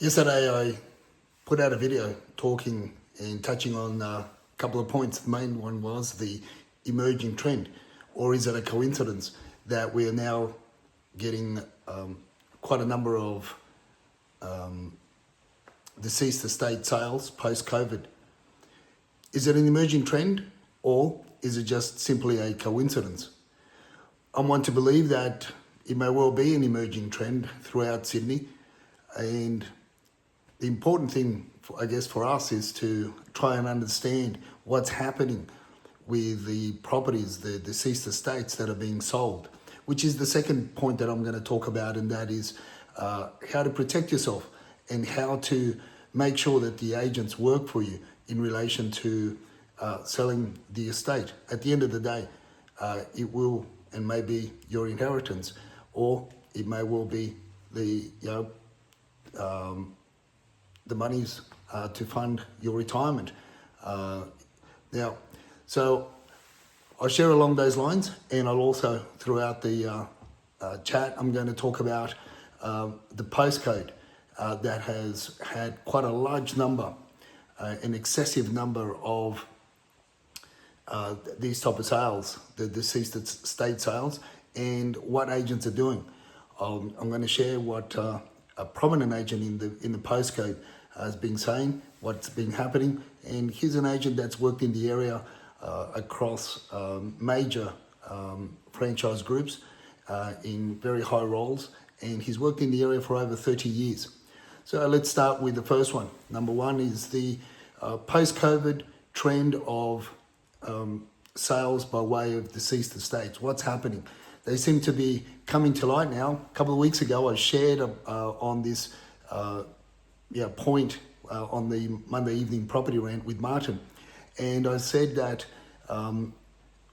Yesterday I put out a video talking and touching on a couple of points. The main one was the emerging trend, or is it a coincidence that we are now getting quite a number of deceased estate sales post-COVID? Is it an emerging trend, or is it just simply a coincidence? I want to believe that it may well be an emerging trend throughout Sydney, and the important thing, I guess, for us is to try and understand what's happening with the properties, the deceased estates that are being sold, which is the second point that I'm going to talk about, and that is how to protect yourself and how to make sure that the agents work for you in relation to selling the estate. At the end of the day, it will and may be your inheritance, or it may well be the monies to fund your retirement. So I'll share along those lines, and I'll also, throughout the chat, I'm going to talk about the postcode that has had quite a large number, an excessive number of these type of sales, the deceased estate sales, and what agents are doing. I'm going to share what a prominent agent in the postcode has been saying, what's been happening, and he's an agent that's worked in the area across major franchise groups in very high roles, and he's worked in the area for over 30 years. So let's start with the first one. Number one is the post-COVID trend of sales by way of deceased estates. What's happening? They seem to be coming to light now. A couple of weeks ago, I shared on this point on the Monday evening property rant with Martin, and I said that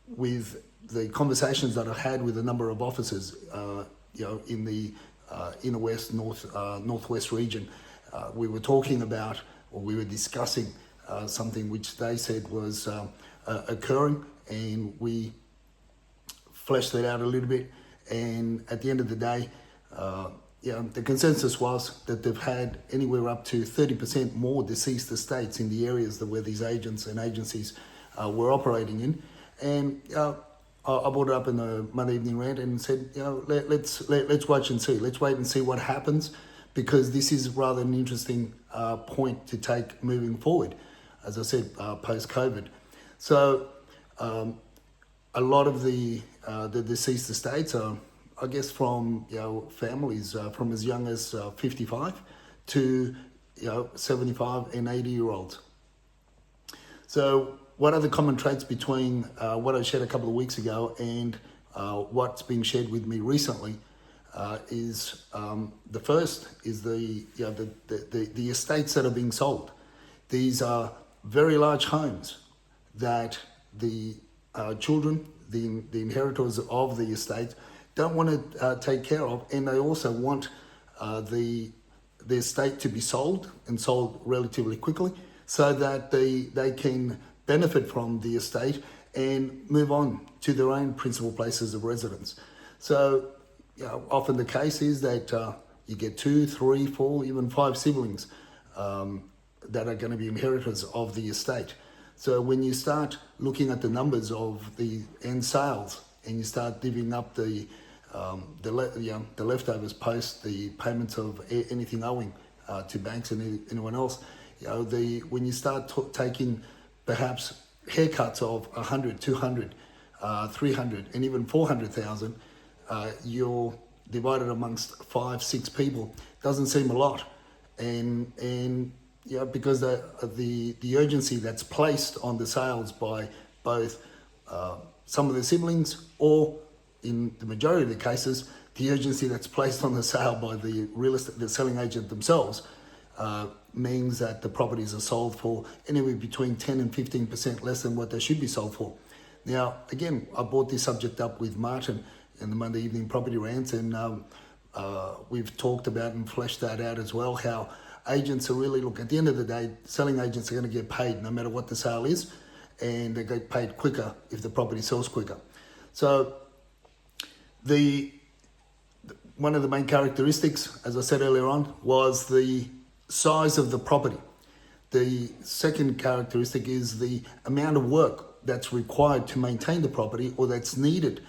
with the conversations that I had with a number of officers, in the inner west, northwest region, we were talking about, or we were discussing something which they said was occurring, and we fleshed it out a little bit. And at the end of the day, the consensus was that they've had anywhere up to 30% more deceased estates in the areas where these agents and agencies were operating in. And I brought it up in the Monday evening rant and said, let's watch and see. Let's wait and see what happens, because this is rather an interesting point to take moving forward, as I said, post-COVID. So a lot of the deceased estates are, I guess, from families from as young as 55 to 75 and 80-year-olds. So what are the common traits between what I shared a couple of weeks ago and what's been shared with me recently? Is the first is the estates that are being sold. These are very large homes that the children, the inheritors of the estate, don't want to take care of, and they also want the estate to be sold, and sold relatively quickly, so that they can benefit from the estate and move on to their own principal places of residence. So often the case is that you get 2, 3, 4, even 5 siblings that are going to be inheritors of the estate. So when you start looking at the numbers of the end sales, and you start divvying up the leftovers post the payments of anything owing to banks and anyone else, when you start taking perhaps haircuts of 100, 200, 300, and even 400,000, you're divided amongst 5, 6 people. Doesn't seem a lot, and because the urgency that's placed on the sales by both some of the siblings, or in the majority of the cases, the urgency that's placed on the sale by the selling agent themselves, means that the properties are sold for anywhere between 10 and 15% less than what they should be sold for. Now, again, I brought this subject up with Martin in the Monday evening property rants, and we've talked about and fleshed that out as well, how agents are really, at the end of the day, selling agents are going to get paid no matter what the sale is, and they get paid quicker if the property sells quicker. So one of the main characteristics, as I said earlier on, was the size of the property. The second characteristic is the amount of work that's required to maintain the property or that's needed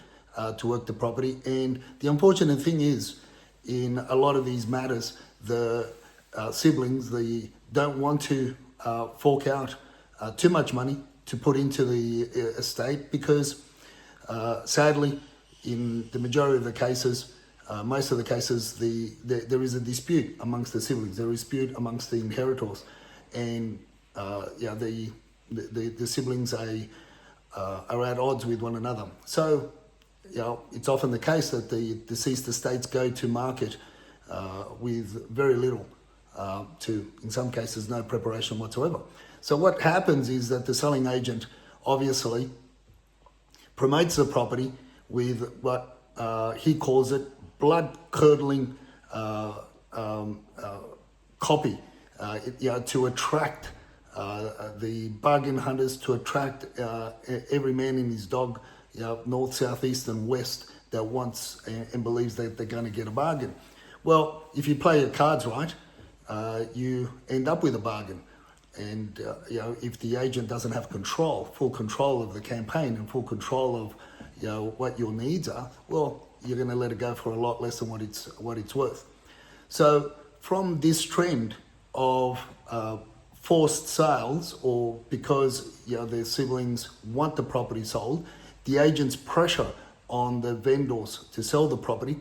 to work the property. And the unfortunate thing is, in a lot of these matters, the siblings don't want to fork out too much money to put into the estate because, sadly, in the majority of the cases, most of the cases, there is a dispute amongst the siblings. There is a dispute amongst the inheritors, and the siblings are at odds with one another. So, it's often the case that the deceased estates go to market with very little to, in some cases, no preparation whatsoever. So what happens is that the selling agent obviously promotes the property with what he calls it blood-curdling copy, to attract the bargain hunters, to attract every man and his dog, north, south, east and west, that wants and believes that they're going to get a bargain. Well, if you play your cards right, you end up with a bargain. And if the agent doesn't have full control of the campaign and full control of what your needs are, well, you're going to let it go for a lot less than what it's worth. So from this trend of forced sales, or because their siblings want the property sold, the agent's pressure on the vendors to sell the property,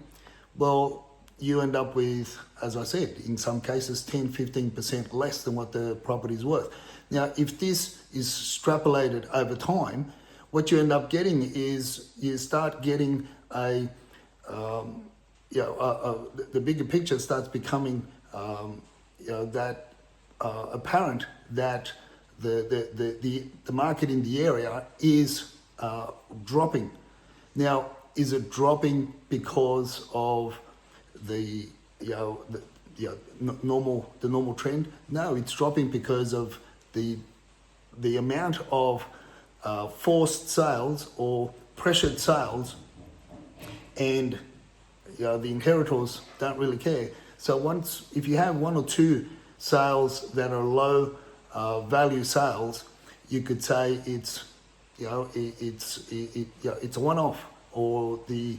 well, you end up with, as I said, in some cases 10-15% less than what the property is worth. Now, if this is extrapolated over time, what you end up getting is you start getting the bigger picture starts becoming that apparent that the market in the area is dropping. Now, is it dropping because of the normal trend? No, it's dropping because of the amount of forced sales or pressured sales, and the inheritors don't really care. So if you have one or two sales that are low value sales, you could say it's a one-off, or the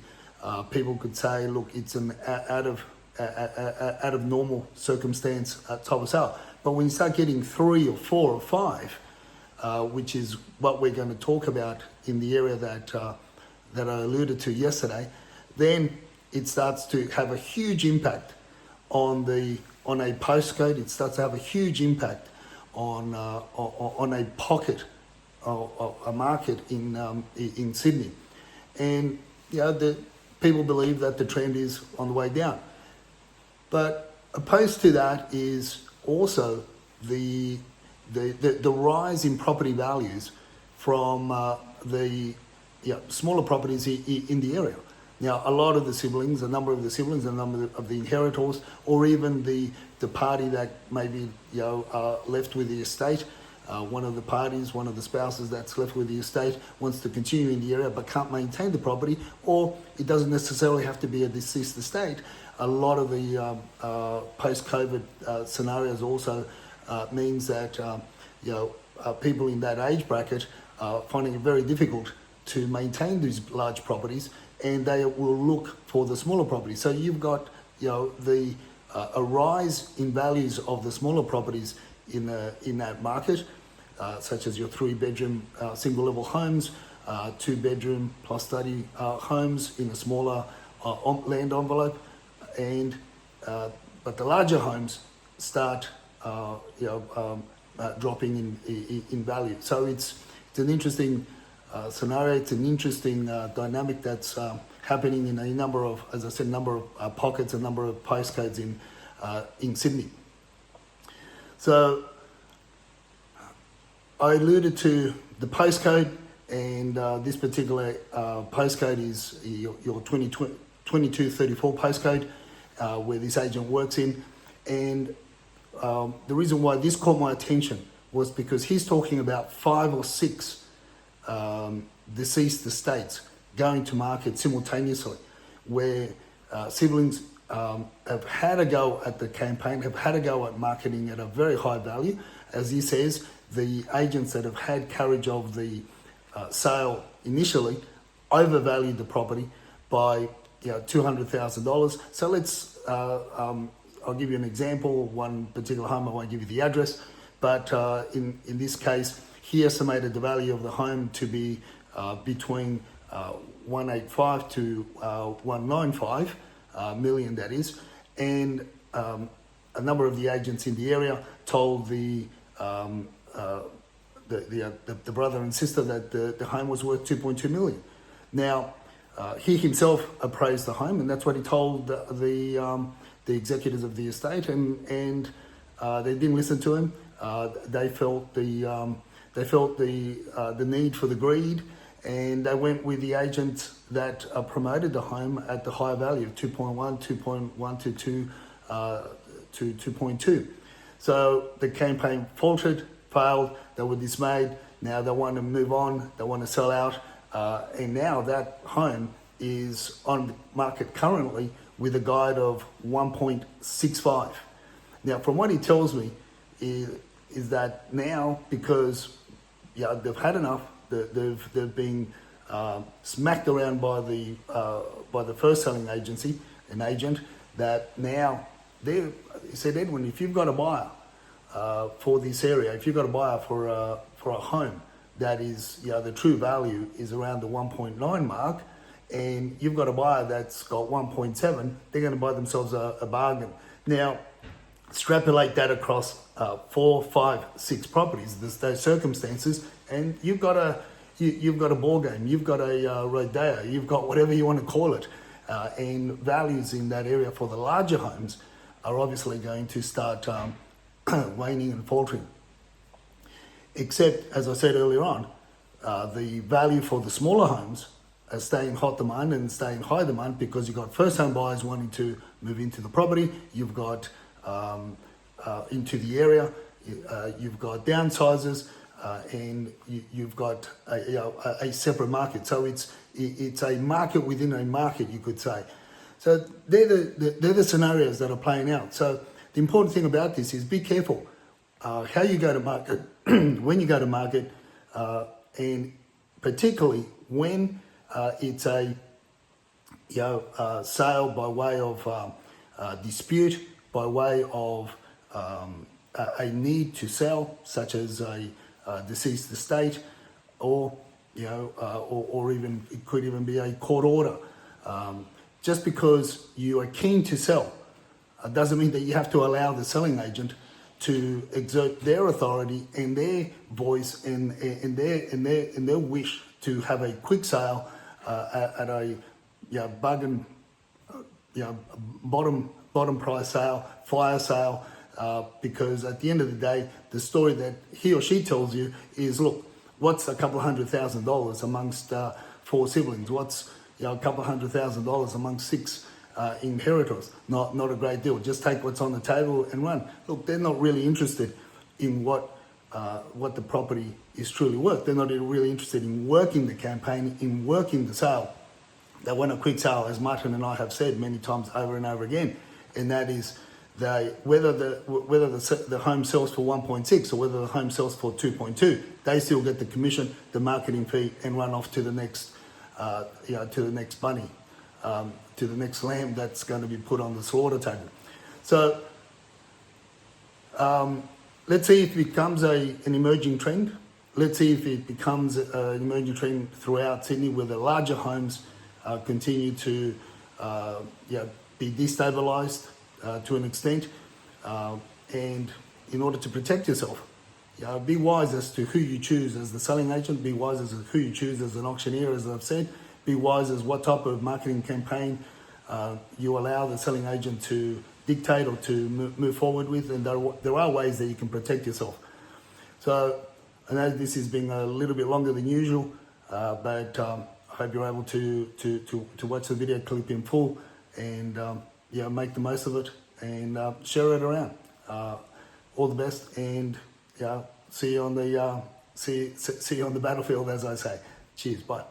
people could say, look, it's an out of normal circumstance type of sale. But when you start getting 3 or 4 or 5, which is what we're going to talk about in the area that I alluded to yesterday, then it starts to have a huge impact on a postcode. It starts to have a huge impact on a pocket, a market in Sydney, and the people believe that the trend is on the way down. But opposed to that is also the rise in property values from the smaller properties in the area. Now, a lot of the siblings, a number of the inheritors, or even the party that maybe left with the estate, one of the spouses that's left with the estate wants to continue in the area but can't maintain the property, or it doesn't necessarily have to be a deceased estate. A lot of the post-COVID scenarios also means that people in that age bracket are finding it very difficult to maintain these large properties, and they will look for the smaller properties. So you've got a rise in values of the smaller properties in that market, such as your 3-bedroom single level homes, 2-bedroom plus study homes in a smaller land envelope, and but the larger homes start dropping in value. So it's an interesting scenario. It's an interesting dynamic that's happening in a number of, as I said, pockets, a number of postcodes in Sydney. So I alluded to the postcode, and this particular postcode is your 2234 postcode, where this agent works in. And the reason why this caught my attention was because he's talking about 5 or 6 deceased estates going to market simultaneously, where siblings have had a go at the campaign, have had a go at marketing at a very high value. As he says, the agents that have had carriage of the sale initially overvalued the property by $200,000. So let's, I'll give you an example. One particular home, I won't give you the address, but in this case, he estimated the value of the home to be between 185 to 195 million, that is, and a number of the agents in the area told the brother and sister that the home was worth 2.2 million. Now, he himself appraised the home, and that's what he told the executors of the estate, and they didn't listen to him. They felt the need for the greed, and they went with the agent that promoted the home at the higher value of 2.1 to 2.2. So the campaign faltered, failed. They were dismayed. Now they want to move on. They want to sell out, and now that home is on the market currently with a guide of 1.65. Now, from what he tells me, is that now, because they've had enough, they've been smacked around by the first selling agency, an agent, that now he said, Edwin, if you've got a buyer for this area, if you've got a buyer for a home that is, the true value is around the 1.9 mark, and you've got a buyer that's got 1.7, they're going to buy themselves a bargain. Now, extrapolate that across 4, 5, 6 properties, those circumstances, and you've got a ball game, you've got a rodeo, you've got whatever you want to call it, and values in that area for the larger homes are obviously going to start waning and faltering. Except, as I said earlier on, the value for the smaller homes are staying hot demand and staying high demand because you've got first home buyers wanting to move into the property, you've got into the area, you've got downsizers, and you've got a separate market. So it's a market within a market, you could say. So they're the scenarios that are playing out. So the important thing about this is be careful how you go to market, when you go to market, and particularly when it's a sale by way of dispute, by way of a need to sell, such as a deceased estate, or or even it could even be a court order. Just because you are keen to sell doesn't mean that you have to allow the selling agent to exert their authority and their voice and their wish to have a quick sale at a bargain, bottom price sale, fire sale, because at the end of the day, the story that he or she tells you is, look, what's a couple $100,000 amongst 4 siblings? What's a couple $100,000 amongst 6 inheritors? Not a great deal. Just take what's on the table and run. Look, they're not really interested in what the property is truly worth. They're not really interested in working the campaign, in working the sale. They want a quick sale, as Martin and I have said many times over and over again, and that is whether the home sells for 1.6 or whether the home sells for 2.2, they still get the commission, the marketing fee, and run off to the next to the next bunny, to the next lamb that's going to be put on the slaughter table. So let's see if it becomes an emerging trend. Let's see if it becomes an emerging trend throughout Sydney, where the larger homes continue to be destabilised to an extent, and in order to protect yourself, be wise as to who you choose as the selling agent, be wise as to who you choose as an auctioneer, as I've said, be wise as what type of marketing campaign you allow the selling agent to dictate or to move forward with, and there are ways that you can protect yourself. So I know this has been a little bit longer than usual, but I hope you're able to watch the video clip in full and make the most of it and share it around. All the best, and see you on the see you on the battlefield, as I say. Cheers, bye.